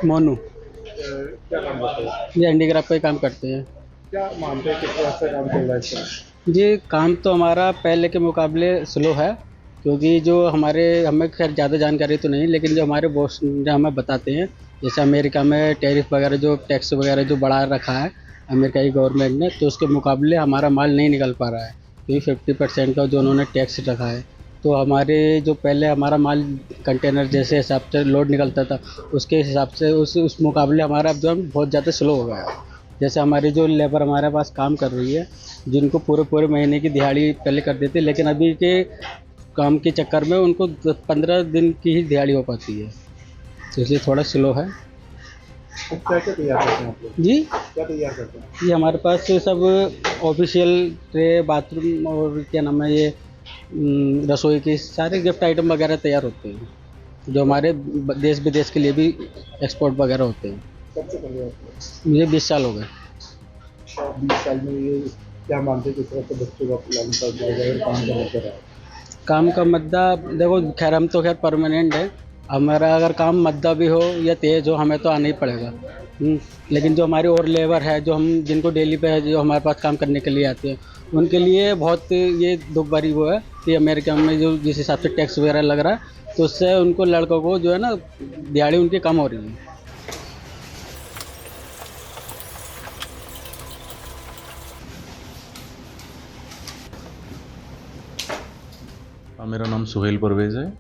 मोनू। क्या काम करते हैं? ये हैंडीक्राफ्ट का ही काम करते हैं। क्या मानते हैं किस तरह से काम चल रहा है इस समय? जी, काम तो हमारा पहले के मुकाबले स्लो है, क्योंकि जो हमारे हमें खैर ज़्यादा जानकारी तो नहीं, लेकिन जो हमारे बॉस जो हमें बताते हैं, जैसे अमेरिका में टैरिफ वगैरह जो टैक्स वगैरह जो बढ़ा रखा है अमेरिका की गवर्नमेंट ने, तो उसके मुकाबले हमारा माल नहीं निकल पा रहा है, क्योंकि 50% का जो उन्होंने टैक्स रखा है। तो हमारे जो पहले हमारा माल कंटेनर जैसे हिसाब से लोड निकलता था, उसके हिसाब से उस मुकाबले हमारा अब जो है बहुत ज़्यादा स्लो हो गया है। जैसे हमारी जो लेबर हमारे पास काम कर रही है, जिनको पूरे पूरे महीने की दिहाड़ी पहले कर देते, लेकिन अभी के काम के चक्कर में उनको 15 दिन की ही दिहाड़ी हो पाती है, तो इसलिए थोड़ा स्लो है। तो क्या क्या तैयार करते हैं आप लोग? जी, क्या तैयार करते हैं? ये हमारे पास सब ऑफिशियल ट्रे, बाथरूम और क्या नाम है ये, रसोई के सारे गिफ्ट आइटम वगैरह तैयार होते हैं, जो हमारे देश विदेश के लिए भी एक्सपोर्ट वगैरह होते हैं। कब से कर रहे हो आप लोग? मुझे 20 साल हो गए। 20 साल में ये क्या मानते हैं किस तरह से बच्चों का लालन पालन वगैरह काम करना पड़ रहा है? काम का मद्दा, देखो खैर हम तो खैर परमानेंट है, हमारा अगर काम मद्दा भी हो या तेज़ हो हमें तो आना ही पड़ेगा। लेकिन जो हमारी और लेबर है, जो हम जिनको डेली पे है, जो हमारे पास काम करने के लिए आते हैं, उनके लिए बहुत ये दुख भरी वो है कि अमेरिका में जो जिस हिसाब से टैक्स वगैरह लग रहा है, तो उससे उनको लड़कों को जो है ना दिहाड़ी उनकी कम हो रही है। मेरा नाम सुहेल परवेज़ है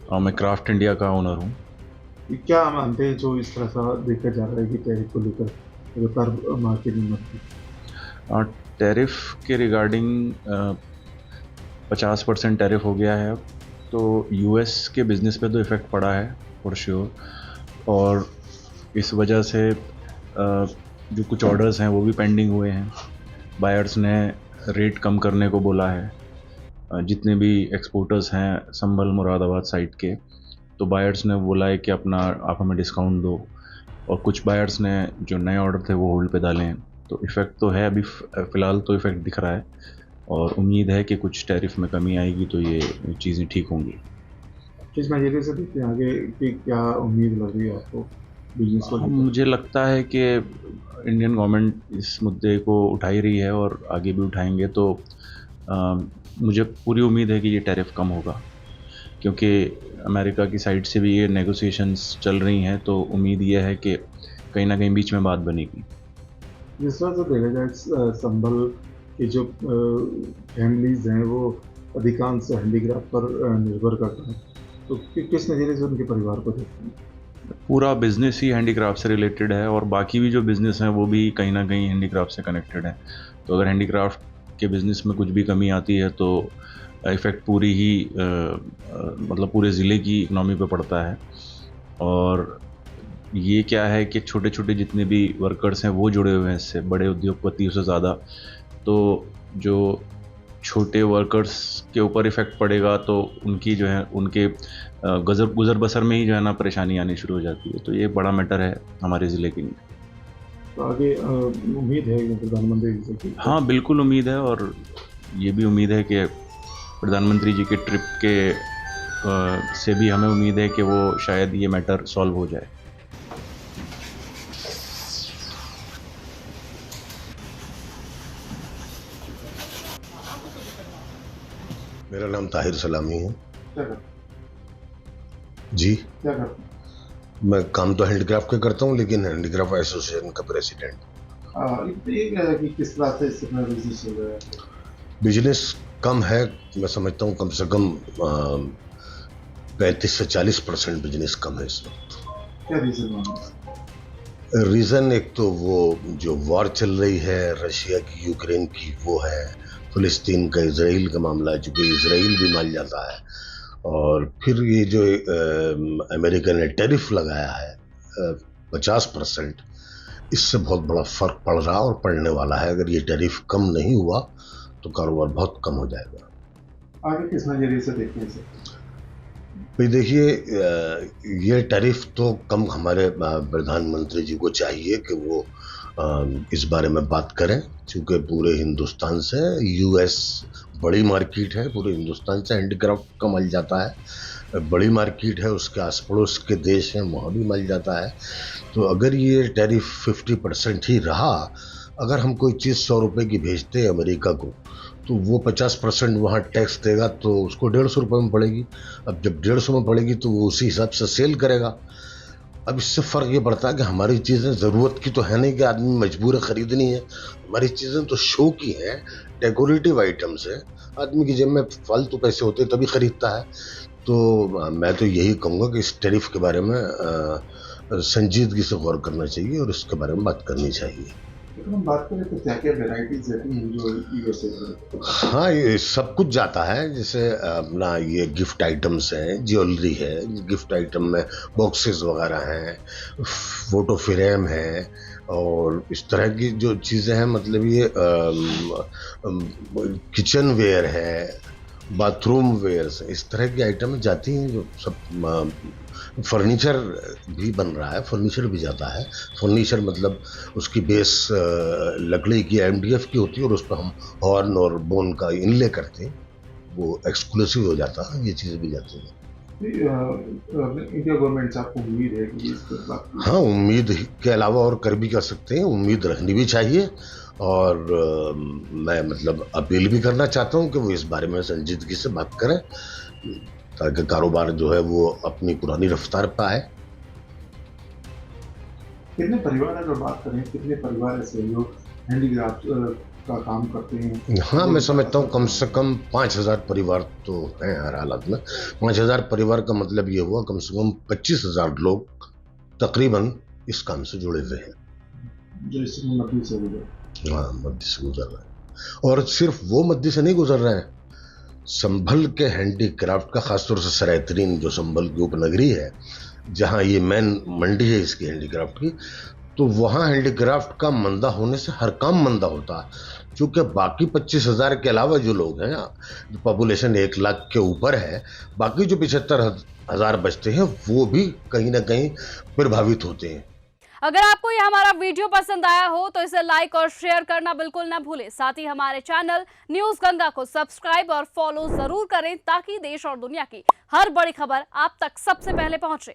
और मैं क्राफ्ट इंडिया का ओनर हूँ। ये क्या मानते हैं जो इस तरह से देखा जा रहा है कि टैरिफ को लेकर लगातार मार्केट में बढ़ती है? टैरिफ के रिगार्डिंग 50% टैरिफ हो गया है अब, तो यूएस के बिज़नेस पे तो इफ़ेक्ट पड़ा है फॉर श्योर, और इस वजह से जो कुछ ऑर्डर्स हैं वो भी पेंडिंग हुए हैं। बायर्स ने रेट कम करने को बोला है। जितने भी एक्सपोर्टर्स हैं संभल मुरादाबाद साइड के, तो बायर्स ने बोला है कि अपना आप हमें डिस्काउंट दो, और कुछ बायर्स ने जो नए ऑर्डर थे वो होल्ड पे डाले हैं। तो इफ़ेक्ट तो है अभी, फ़िलहाल तो इफ़ेक्ट दिख रहा है, और उम्मीद है कि कुछ टैरिफ में कमी आएगी तो ये चीज़ें ठीक होंगी। किस नज़रिए से देखते हैं आगे की क्या उम्मीद लग रही है आपको बिजनेस को लेकर? मुझे लगता है कि इंडियन गवर्नमेंट इस मुद्दे को उठा ही रही है और आगे भी उठाएंगे, तो मुझे पूरी उम्मीद है कि ये टैरिफ कम होगा, क्योंकि अमेरिका की साइड से भी ये नेगोशिएशंस चल रही हैं, तो उम्मीद ये है कि कहीं ना कहीं बीच में बात बनेगी। जिस तरह से देखा जाए संभल की जो फैमिलीज हैं वो अधिकांश हैंडीक्राफ्ट पर निर्भर करता है, तो किस नज़रिए से उनके परिवार को देखते हैं? पूरा बिज़नेस ही हैंडीक्राफ्ट से रिलेटेड है, और बाकी भी जो बिज़नेस हैं वो भी कहीं ना कहीं हैंडीक्राफ्ट से कनेक्टेड है। तो अगर हैंडीक्राफ्ट के बिज़नेस में कुछ भी कमी आती है तो इफ़ेक्ट पूरी ही मतलब पूरे ज़िले की इकनॉमी पे पड़ता है। और ये क्या है कि छोटे छोटे जितने भी वर्कर्स हैं वो जुड़े हुए हैं इससे, बड़े उद्योगपतियों से ज़्यादा। तो जो छोटे वर्कर्स के ऊपर इफ़ेक्ट पड़ेगा तो उनकी जो है उनके गुज़र बसर में ही जो है ना परेशानी आनी शुरू हो जाती है। तो ये बड़ा मैटर है हमारे ज़िले के लिए। तो आगे उम्मीद है कि प्रधानमंत्री जी से कि हाँ, बिल्कुल उम्मीद है, और ये भी उम्मीद है कि प्रधानमंत्री जी के ट्रिप के से भी हमें उम्मीद है कि वो शायद ये मैटर सॉल्व हो जाए। मेरा नाम ताहिर सलामी है क्या करते जी। क्या करते हैं? मैं काम तो हैंडीक्राफ्ट का करता हूँ, लेकिन हैंडीक्राफ्ट एसोसिएशन का प्रेसिडेंट। ये क्या है कि किस तरह से इससे अपना बिजनेस चल रहा है? बिजनेस कम है, मैं समझता हूँ कम से कम 35 से 40% बिजनेस कम है इस वक्त। क्या रीजन मानते हैं? रीज़न एक तो वो जो वॉर चल रही है रशिया की यूक्रेन की, वो है। फ़िलिस्तीन का इसराइल का मामला है, चूँकि इसराइल भी मान जाता है। और फिर ये जो अमेरिका ने टैरिफ लगाया है 50%, इससे बहुत बड़ा फ़र्क पड़ रहा और पड़ने वाला है। अगर ये टैरिफ कम नहीं हुआ तो कारोबार बहुत कम हो जाएगा। आगे किस नज़रिए से देखते हैं इसे? भाई देखिए, ये टैरिफ तो कम, हमारे प्रधानमंत्री जी को चाहिए कि वो इस बारे में बात करें, क्योंकि पूरे हिंदुस्तान से यूएस बड़ी मार्केट है, पूरे हिंदुस्तान से हैंडीक्राफ्ट का माल जाता है। बड़ी मार्केट है, उसके आस पड़ोस के देश हैं, वहाँ भी माल जाता है। तो अगर ये टैरिफ 50% ही रहा, अगर हम कोई चीज़ 100 रुपये की भेजते हैं अमेरिका को, तो वो 50% वहाँ टैक्स देगा, तो उसको 150 रुपये में पड़ेगी। अब जब 150 में पड़ेगी तो वो उसी हिसाब से सेल करेगा। अब इससे फ़र्क ये पड़ता है कि हमारी चीज़ें ज़रूरत की तो है नहीं कि आदमी मजबूर है ख़रीदनी है। हमारी चीज़ें तो शो की हैं, डेकोरेटिव आइटम्स हैं। आदमी की जेब में फालतू पैसे होते हैं तभी ख़रीदता है। तो मैं तो यही कहूँगा कि इस टैरिफ के बारे में संजीदगी से गौर करना चाहिए और इसके बारे में बात करनी चाहिए। अगर हम बात करें तो क्या-क्या वैराइटीज़ रहती हैं जो यूएसए में? हाँ, ये सब कुछ जाता है, जैसे अपना ये गिफ्ट आइटम्स हैं, ज्वेलरी है, गिफ्ट आइटम में बॉक्सेस वगैरह हैं, फ़ोटो फ्रेम है और इस तरह की जो चीज़ें हैं, मतलब ये किचन वेयर है, बाथरूम वेयर्स, इस तरह की आइटम जाती हैं जो सब। फर्नीचर भी बन रहा है, फर्नीचर भी जाता है। फर्नीचर मतलब उसकी बेस लकड़ी की एमडीएफ की होती है और उस पर हम हॉर्न और बोन का इनले करते हैं, वो एक्सक्लूसिव हो जाता है, ये चीज़ें भी जाती हैं। इंडिया गवर्नमेंट से आपको उम्मीद है कि इस पर बात की? हाँ, उम्मीद के अलावा और कर भी कर सकते हैं, उम्मीद रखनी भी चाहिए और मैं मतलब अपील भी करना चाहता हूँ कि वो इस बारे में संजीदगी से बात करें, ताकि कारोबार जो है वो अपनी पुरानी रफ्तार पे आए। कितने परिवार अगर बात करें, कितने परिवार ऐसे हैं जो हैंडीक्राफ्ट का काम करते हैं? हाँ, मैं समझता हूँ कम से कम 5,000 परिवार तो हैं हर हालत में। 5,000 परिवार का मतलब ये हुआ कम से कम 25,000 लोग तकरीबन इस काम से जुड़े हुए हैं। जो इसमें मध्य से गुजरे। हाँ, मध्य से गुजर रहे हैं और सिर्फ वो मध्य से नहीं गुजर रहे हैं, संभल के हैंडीक्राफ्ट का, खासतौर से सरायतरीन जो संभल की उपनगरी है, जहाँ ये मेन मंडी है इसकी हैंडीक्राफ्ट की, तो वहाँ हैंडीक्राफ्ट का मंदा होने से हर काम मंदा होता है। क्योंकि बाकी 25,000 के अलावा जो लोग हैं, जो पॉपुलेशन 1 लाख के ऊपर है, बाकी जो 75,000 बचते हैं वो भी कहीं ना कहीं प्रभावित होते हैं। अगर आपको ये हमारा वीडियो पसंद आया हो तो इसे लाइक और शेयर करना बिल्कुल ना भूलें। साथ ही हमारे चैनल न्यूज गंगा को सब्सक्राइब और फॉलो जरूर करें ताकि देश और दुनिया की हर बड़ी खबर आप तक सबसे पहले पहुंचे।